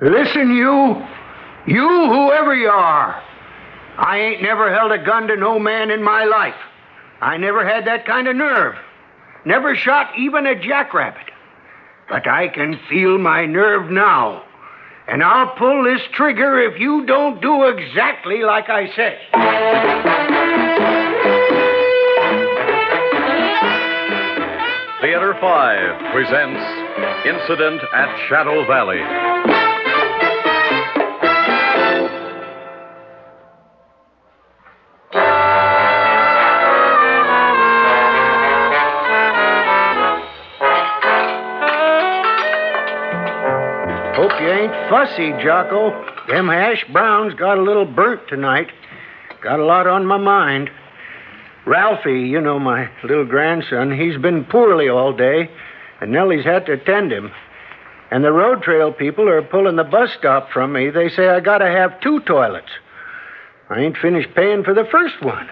Listen, you whoever you are. I ain't never held a gun to no man in my life. I never had that kind of nerve. Never shot even a jackrabbit. But I can feel my nerve now. And I'll pull this trigger if you don't do exactly like I say. Theater 5 presents Incident at Shadow Valley. Hope you ain't fussy, Jocko. Them hash browns got a little burnt tonight. Got a lot on my mind. Ralphie, you know, my little grandson, he's been poorly all day, and Nellie's had to attend him. And the road trail people are pulling the bus stop from me. They say I gotta have 2 toilets. I ain't finished paying for the first one.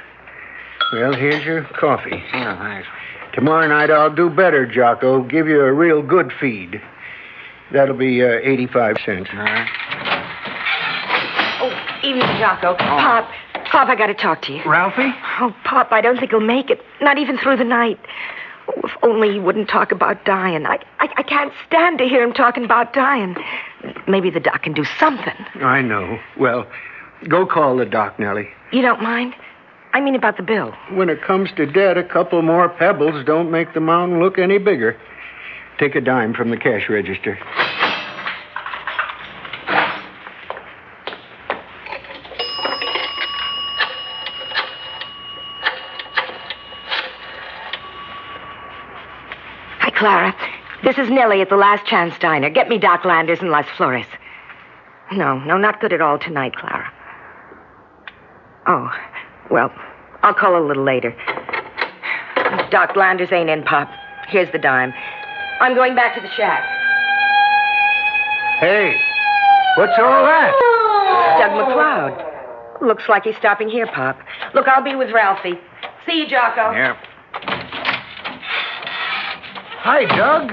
Well, here's your coffee. Oh, thanks. Tomorrow night I'll do better, Jocko. Give you a real good feed. That'll be 85 cents. All right. Oh, evening, Jocko. Pop, I got to talk to you. Ralphie? Oh, Pop, I don't think he'll make it. Not even through the night. Oh, if only he wouldn't talk about dying. I can't stand to hear him talking about dying. Maybe the doc can do something. I know. Well, go call the doc, Nellie. You don't mind? I mean about the bill. When it comes to debt, a couple more pebbles don't make the mountain look any bigger. Take a dime from the cash register. Hi, Clara. This is Nellie at the Last Chance Diner. Get me Doc Landers and Las Flores. No, not good at all tonight, Clara. Oh, well, I'll call a little later. Doc Landers ain't in, Pop. Here's the dime. I'm going back to the shack. Hey, what's all that? It's Doug McLeod. Looks like he's stopping here, Pop. Look, I'll be with Ralphie. See you, Jocko. Yeah. Hi, Doug.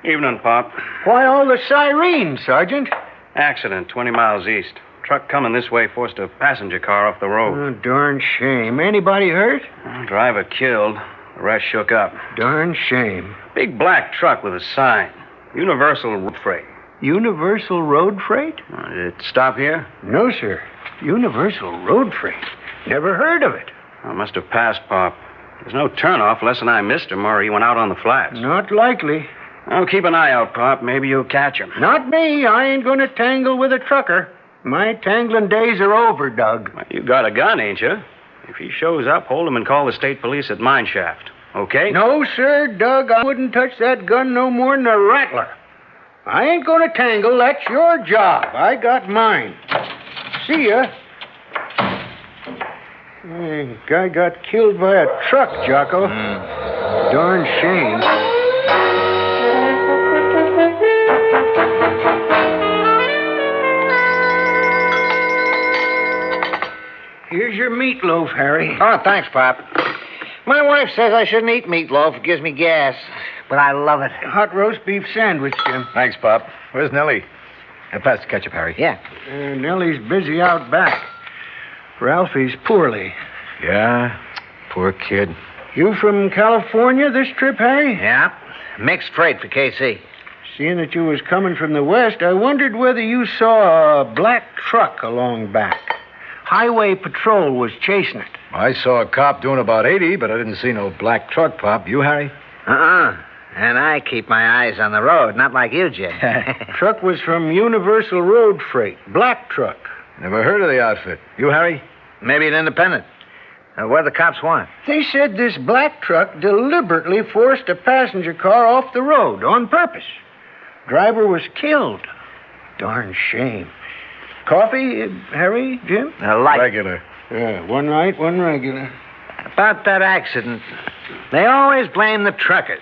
Evening, Pop. Why all the sirens, Sergeant? Accident 20 miles east. Truck coming this way forced a passenger car off the road. Oh, darn shame. Anybody hurt? Driver killed. The rest shook up. Darn shame. Big black truck with a sign. Universal Road Freight. Universal Road Freight? Did it stop here? No, sir. Universal Road Freight. Never heard of it. I must have passed, Pop. There's no turnoff unless I missed him or he went out on the flats. Not likely. Oh, keep an eye out, Pop. Maybe you'll catch him. Not me. I ain't going to tangle with a trucker. My tangling days are over, Doug. Well, you got a gun, ain't you? If he shows up, hold him and call the state police at Mine Shaft. Okay? No, sir, Doug. I wouldn't touch that gun no more than a rattler. I ain't going to tangle. That's your job. I got mine. See ya. Hey, guy got killed by a truck, Jocko. Darn shame. Here's your meatloaf, Harry. Oh, thanks, Pop. My wife says I shouldn't eat meatloaf. It gives me gas. But I love it. Hot roast beef sandwich, Jim. Thanks, Pop. Where's Nellie? Pass the ketchup, Harry. Yeah. Nellie's busy out back. Ralphie's poorly. Yeah, poor kid. You from California this trip, Harry? Yeah. Mixed freight for KC. Seeing that you was coming from the west, I wondered whether you saw a black truck along back. Highway Patrol was chasing it. I saw a cop doing about 80, but I didn't see no black truck, Pop. You, Harry? And I keep my eyes on the road, not like you, Jim. Truck was from Universal Road Freight. Black truck. Never heard of the outfit. You, Harry? Maybe an independent. What do the cops want? They said this black truck deliberately forced a passenger car off the road on purpose. Driver was killed. Darn shame. Coffee, Harry, Jim? Light. Regular. Yeah, one light, one regular. About that accident, they always blame the truckers.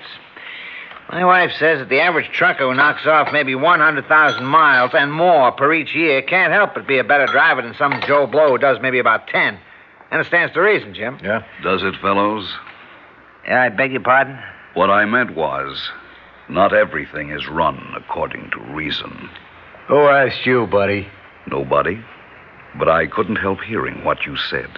My wife says that the average trucker who knocks off maybe 100,000 miles and more per each year can't help but be a better driver than some Joe Blow who does maybe about 10. And it stands to reason, Jim. Yeah? Does it, fellows? Yeah, I beg your pardon? What I meant was, not everything is run according to reason. Who asked you, buddy? Nobody. But I couldn't help hearing what you said.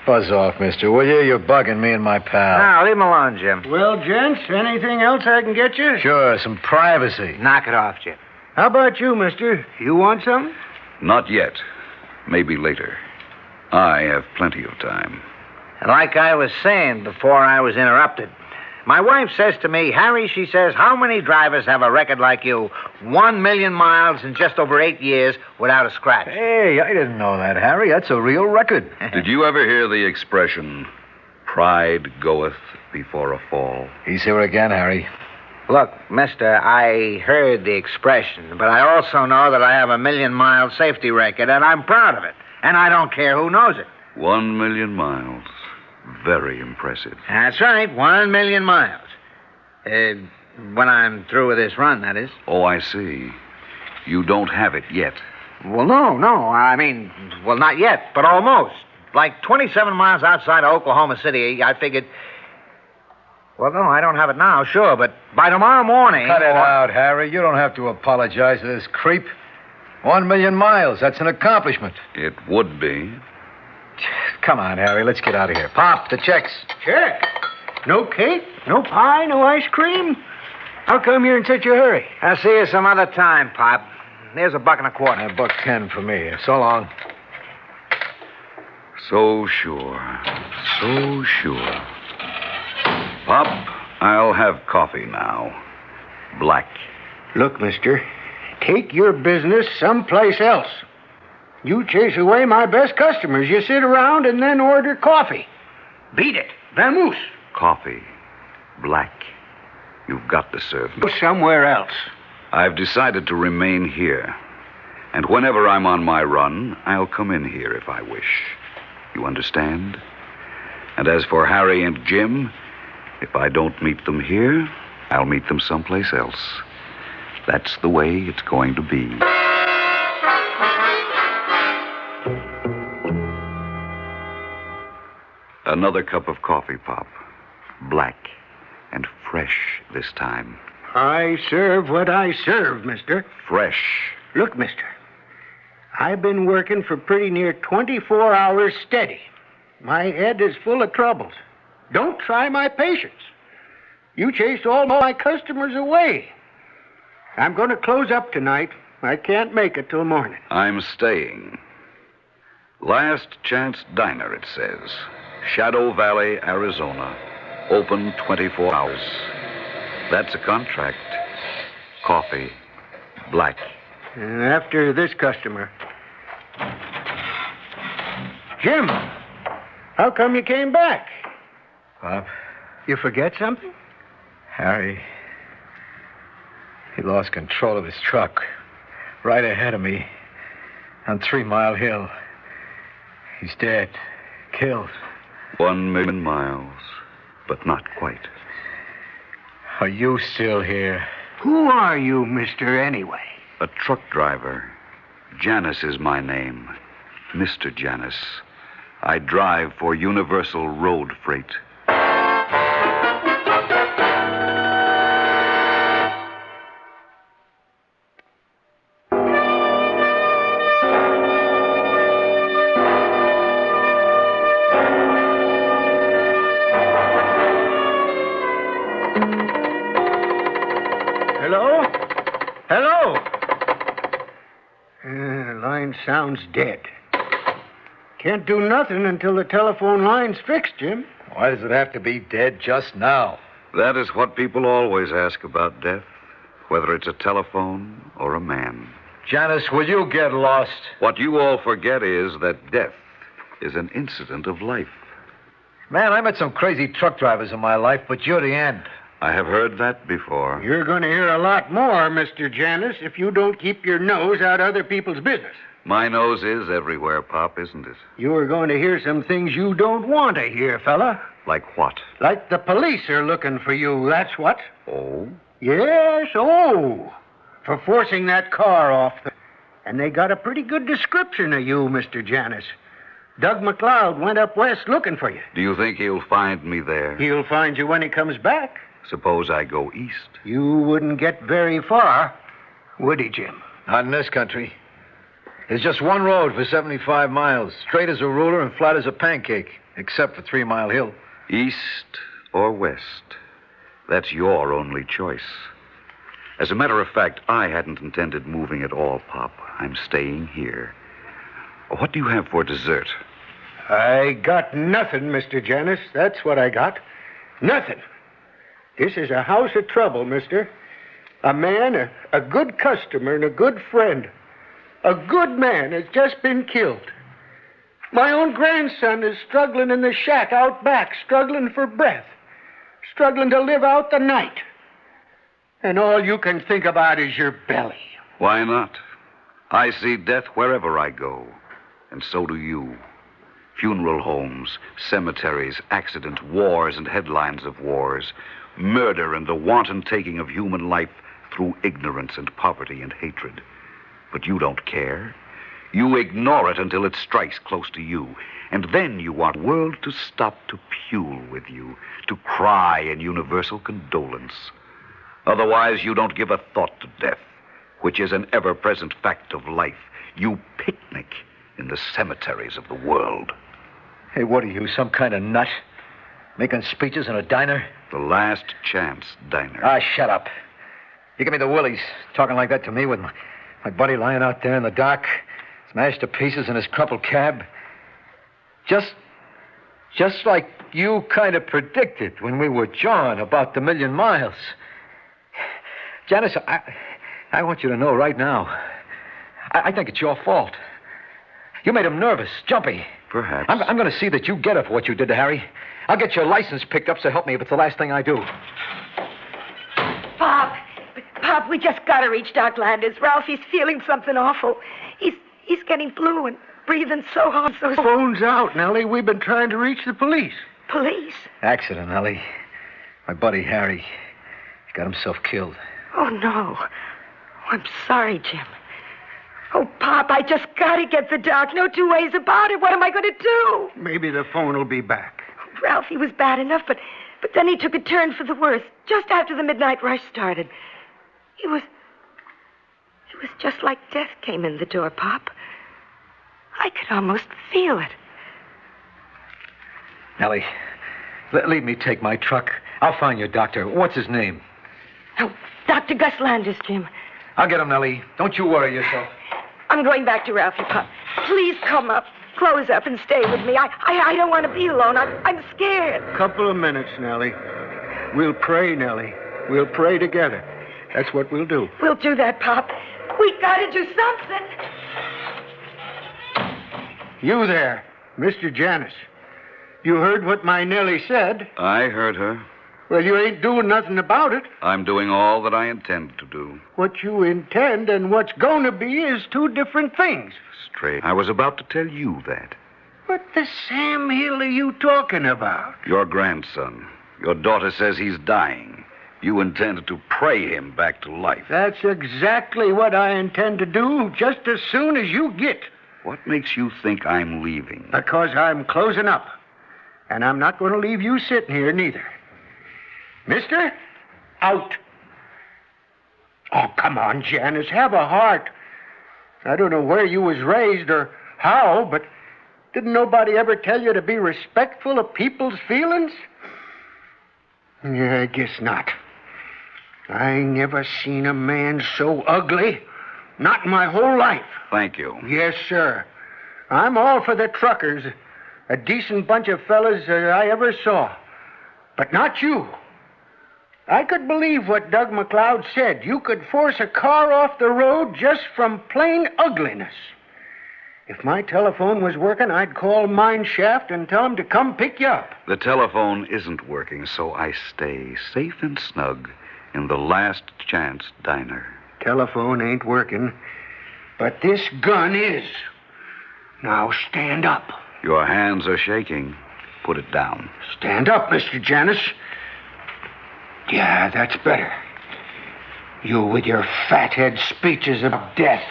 Buzz off, mister, will you? You're bugging me and my pal. Now, leave him alone, Jim. Well, gents, anything else I can get you? Sure, some privacy. Knock it off, Jim. How about you, mister? You want some? Not yet. Maybe later. I have plenty of time. And like I was saying before I was interrupted, my wife says to me, Harry, she says, how many drivers have a record like you? 1 million miles in just over 8 years without a scratch. Hey, I didn't know that, Harry. That's a real record. Did you ever hear the expression, pride goeth before a fall? He's here again, Harry. Look, mister, I heard the expression, but I also know that I have a 1 million mile safety record, and I'm proud of it. And I don't care who knows it. 1 million miles. Very impressive. That's right, 1 million miles. When I'm through with this run, that is. Oh, I see. You don't have it yet. Well, no. I mean, well, not yet, but almost. Like 27 miles outside of Oklahoma City, I figured... Well, no, I don't have it now, sure, but by tomorrow morning... Cut it out, Harry. You don't have to apologize to this creep. 1 million miles, that's an accomplishment. It would be. Come on, Harry, let's get out of here. Pop, the checks. Check. No cake, no pie, no ice cream? How come you're in such a hurry? I'll see you some other time, Pop. There's $1.25. $1.10 for me. So long. So sure. So sure. Pop, I'll have coffee now. Black. Look, mister, take your business someplace else. You chase away my best customers. You sit around and then order coffee. Beat it. Vamoose. Coffee. Black. You've got to serve me. Go somewhere else. I've decided to remain here. And whenever I'm on my run, I'll come in here if I wish. You understand? And as for Harry and Jim, if I don't meet them here, I'll meet them someplace else. That's the way it's going to be. Another cup of coffee, Pop. Black and fresh this time. I serve what I serve, mister. Fresh. Look, mister, I've been working for pretty near 24 hours steady. My head is full of troubles. Don't try my patience. You chased all my customers away. I'm going to close up tonight. I can't make it till morning. I'm staying. Last Chance Diner, it says. Shadow Valley, Arizona. Open 24 hours. That's a contract. Coffee. Black. And after this customer. Jim, how come you came back? Pop, You forget something? Harry, he lost control of his truck right ahead of me on 3 Mile Hill. He's dead. Killed. 1 million miles, but not quite. Are you still here? Who are you, mister, anyway? A truck driver. Janus is my name. Mr. Janus. I drive for Universal Road Freight. Line sounds dead. Can't do nothing until the telephone line's fixed, Jim. Why does it have to be dead just now? That is what people always ask about death, whether it's a telephone or a man. Janice, will you get lost? What you all forget is that death is an incident of life. Man, I met some crazy truck drivers in my life, but you're the end. I have heard that before. You're going to hear a lot more, Mr. Janus, if you don't keep your nose out of other people's business. My nose is everywhere, Pop, isn't it? You are going to hear some things you don't want to hear, fella. Like what? Like the police are looking for you, that's what. Oh? Yes, for forcing that car off. And they got a pretty good description of you, Mr. Janus. Doug McLeod went up west looking for you. Do you think he'll find me there? He'll find you when he comes back. Suppose I go east. You wouldn't get very far, would he, Jim? Not in this country. There's just one road for 75 miles, straight as a ruler and flat as a pancake, except for 3 Mile Hill. East or west? That's your only choice. As a matter of fact, I hadn't intended moving at all, Pop. I'm staying here. What do you have for dessert? I got nothing, Mr. Janus. That's what I got. Nothing. This is a house of trouble, mister. A man, a good customer, and a good friend. A good man has just been killed. My own grandson is struggling in the shack out back, struggling for breath, struggling to live out the night. And all you can think about is your belly. Why not? I see death wherever I go, and so do you. Funeral homes, cemeteries, accidents, wars, and headlines of wars. Murder and the wanton taking of human life through ignorance and poverty and hatred. But you don't care. You ignore it until it strikes close to you. And then you want the world to stop to pule with you, to cry in universal condolence. Otherwise, you don't give a thought to death, which is an ever-present fact of life. You picnic in the cemeteries of the world. Hey, what are you, some kind of nut? Making speeches in a diner? The Last Chance Diner. Ah, shut up. You give me the willies, talking like that to me with my buddy lying out there in the dock, smashed to pieces in his crumpled cab. Just like you kind of predicted when we were jawing about the 1,000,000 miles. Janice, I want you to know right now, I think it's your fault. You made him nervous, jumpy. Perhaps. I'm going to see that you get it for what you did to Harry. I'll get your license picked up, so help me if it's the last thing I do. Pop, we just got to reach Doc Landers. Ralphie's feeling something awful. He's getting blue and breathing so hard. Phone's out, Nellie. We've been trying to reach the police. Police? Accident, Ellie. My buddy Harry. He got himself killed. Oh, no. Oh, I'm sorry, Jim. Oh, Pop, I just got to get the doc. No two ways about it. What am I going to do? Maybe the phone will be back. Ralphie was bad enough, but then he took a turn for the worse just after the midnight rush started. It was just like death came in the door, Pop. I could almost feel it. Ellie, leave me take my truck. I'll find your doctor. What's his name? Oh, Dr. Gus Landers, Jim. I'll get him, Nellie. Don't you worry yourself. I'm going back to Ralphie, Pop. Please come up, close up, and stay with me. I don't want to be alone. I'm scared. Couple of minutes, Nellie. We'll pray, Nellie. We'll pray together. That's what we'll do. We'll do that, Pop. We gotta do something. You there, Mr. Janus. You heard what my Nellie said. I heard her. Well, you ain't doing nothing about it. I'm doing all that I intend to do. What you intend and what's going to be is two different things. Straight. I was about to tell you that. What the Sam Hill are you talking about? Your grandson. Your daughter says he's dying. You intended to pray him back to life. That's exactly what I intend to do just as soon as you get. What makes you think I'm leaving? Because I'm closing up. And I'm not going to leave you sitting here, neither. Mister, out. Oh, come on, Janice, have a heart. I don't know where you was raised or how, but didn't nobody ever tell you to be respectful of people's feelings? Yeah, I guess not. I never seen a man so ugly. Not in my whole life. Thank you. Yes, sir. I'm all for the truckers. A decent bunch of fellas I ever saw. But not you. I could believe what Doug McLeod said. You could force a car off the road just from plain ugliness. If my telephone was working, I'd call Mine Shaft and tell them to come pick you up. The telephone isn't working, so I stay safe and snug in the Last Chance Diner. Telephone ain't working, but this gun is. Now stand up. Your hands are shaking. Put it down. Stand up, Mr. Janus. Yeah, that's better. You with your fathead speeches of death.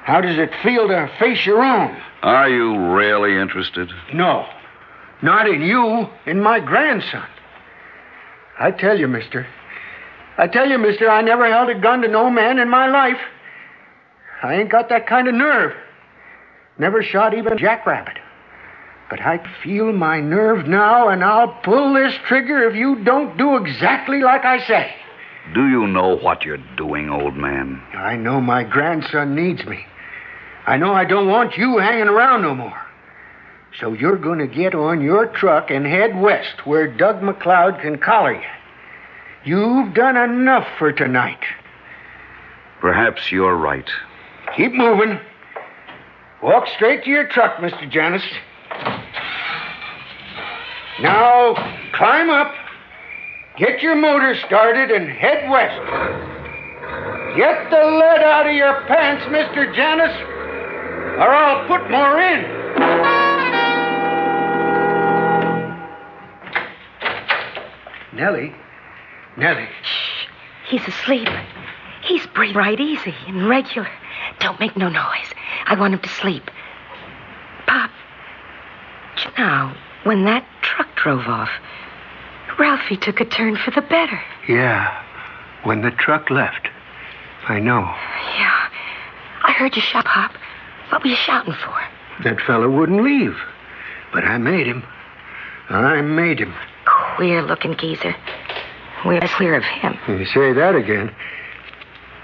How does it feel to face your own? Are you really interested? No. Not in you, in my grandson. I tell you, mister, I never held a gun to no man in my life. I ain't got that kind of nerve. Never shot even a jackrabbit. But I feel my nerve now, and I'll pull this trigger if you don't do exactly like I say. Do you know what you're doing, old man? I know my grandson needs me. I know I don't want you hanging around no more. So you're going to get on your truck and head west where Doug McLeod can collar you. You've done enough for tonight. Perhaps you're right. Keep moving. Walk straight to your truck, Mr. Janus. Now, climb up, get your motor started, and head west. Get the lead out of your pants, Mr. Janus, or I'll put more in. Nellie. Shh. He's asleep. He's breathing right easy and regular. Don't make no noise. I want him to sleep. Pop, now, when that truck drove off, Ralphie took a turn for the better. Yeah, when the truck left. I know. Yeah. I heard you shout, Pop. What were you shouting for? That fella wouldn't leave. But I made him. Queer-looking geezer. We're as clear of him. You say that again.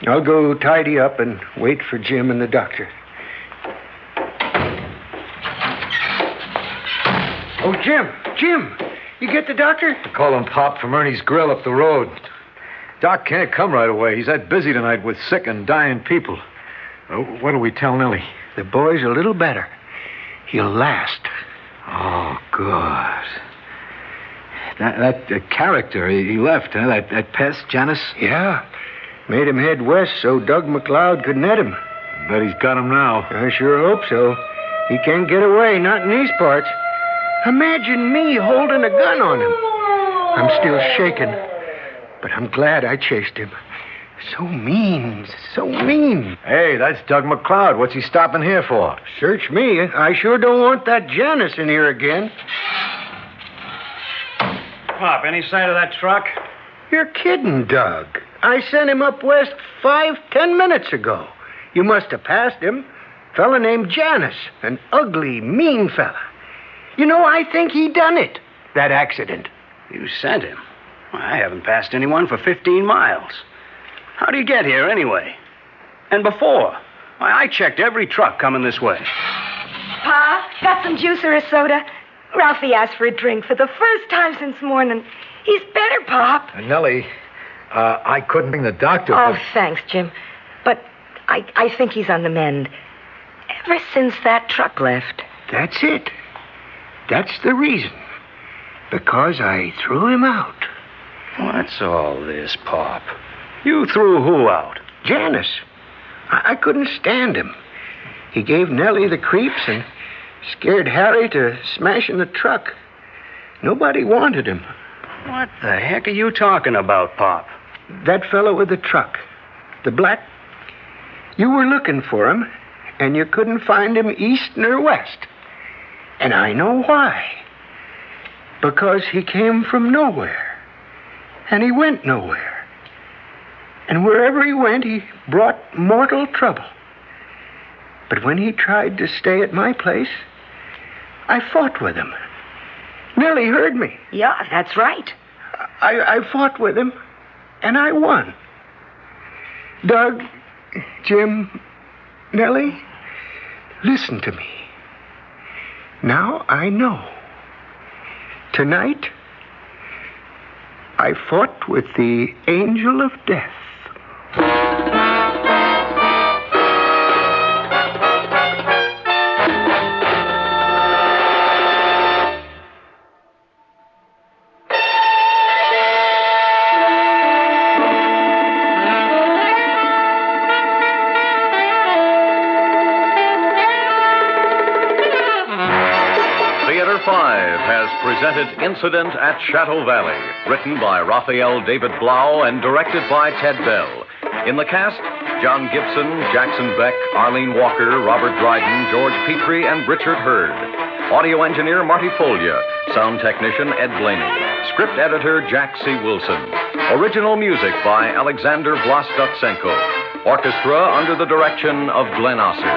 I'll go tidy up and wait for Jim and the doctor. Oh, Jim. You get the doctor? I call him Pop from Ernie's Grill up the road. Doc can't come right away. He's that busy tonight with sick and dying people. What do we tell Nellie? The boy's a little better. He'll last. Oh, good. That character, he left, huh? That pest, Janus? Yeah. Made him head west so Doug McLeod could net him. Bet he's got him now. I sure hope so. He can't get away, not in these parts. Imagine me holding a gun on him. I'm still shaking, but I'm glad I chased him. So mean. Hey, that's Doug McLeod. What's he stopping here for? Search me. I sure don't want that Janus in here again. Pop, any sight of that truck? You're kidding, Doug. I sent him up west 5-10 minutes ago. You must have passed him. Fella named Janus. An ugly, mean fella. You know, I think he done it. That accident. You sent him? I haven't passed anyone for 15 miles. How do you get here, anyway? And before? I checked every truck coming this way. Pa, got some juice or a soda? Ralphie asked for a drink for the first time since morning. He's better, Pop. Nellie, I couldn't bring the doctor. Oh, thanks, Jim. But I think he's on the mend. Ever since that truck left. That's it. That's the reason. Because I threw him out. What's all this, Pop? You threw who out? Janus. I couldn't stand him. He gave Nellie the creeps and scared Harry to smashing the truck. Nobody wanted him. What the heck are you talking about, Pop? That fellow with the truck. The black. You were looking for him, and you couldn't find him east nor west. And I know why. Because he came from nowhere. And he went nowhere. And wherever he went, he brought mortal trouble. But when he tried to stay at my place, I fought with him. Nellie heard me. Yeah, that's right. I fought with him, and I won. Doug, Jim, Nellie, listen to me. Now I know. Tonight, I fought with the angel of death. Presented Incident at Chateau Valley, written by Raphael David Blau and directed by Ted Bell. In the cast, John Gibson, Jackson Beck, Arlene Walker, Robert Dryden, George Petrie, and Richard Hurd. Audio engineer Marty Folia. Sound technician Ed Blaney. Script editor Jack C. Wilson. Original music by Alexander Vlastotsenko. Orchestra under the direction of Glenn Osser.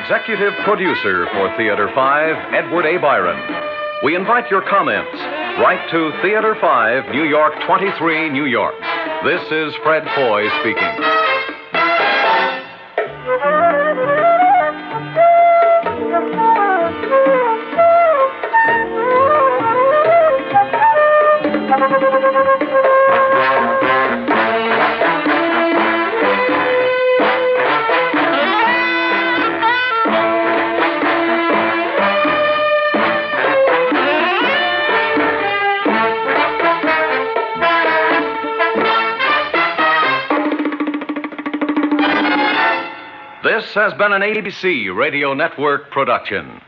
Executive producer for Theater 5, Edward A. Byron. We invite your comments. Write to Theater 5, New York 23, New York. This is Fred Foy speaking. This has been an ABC Radio Network production.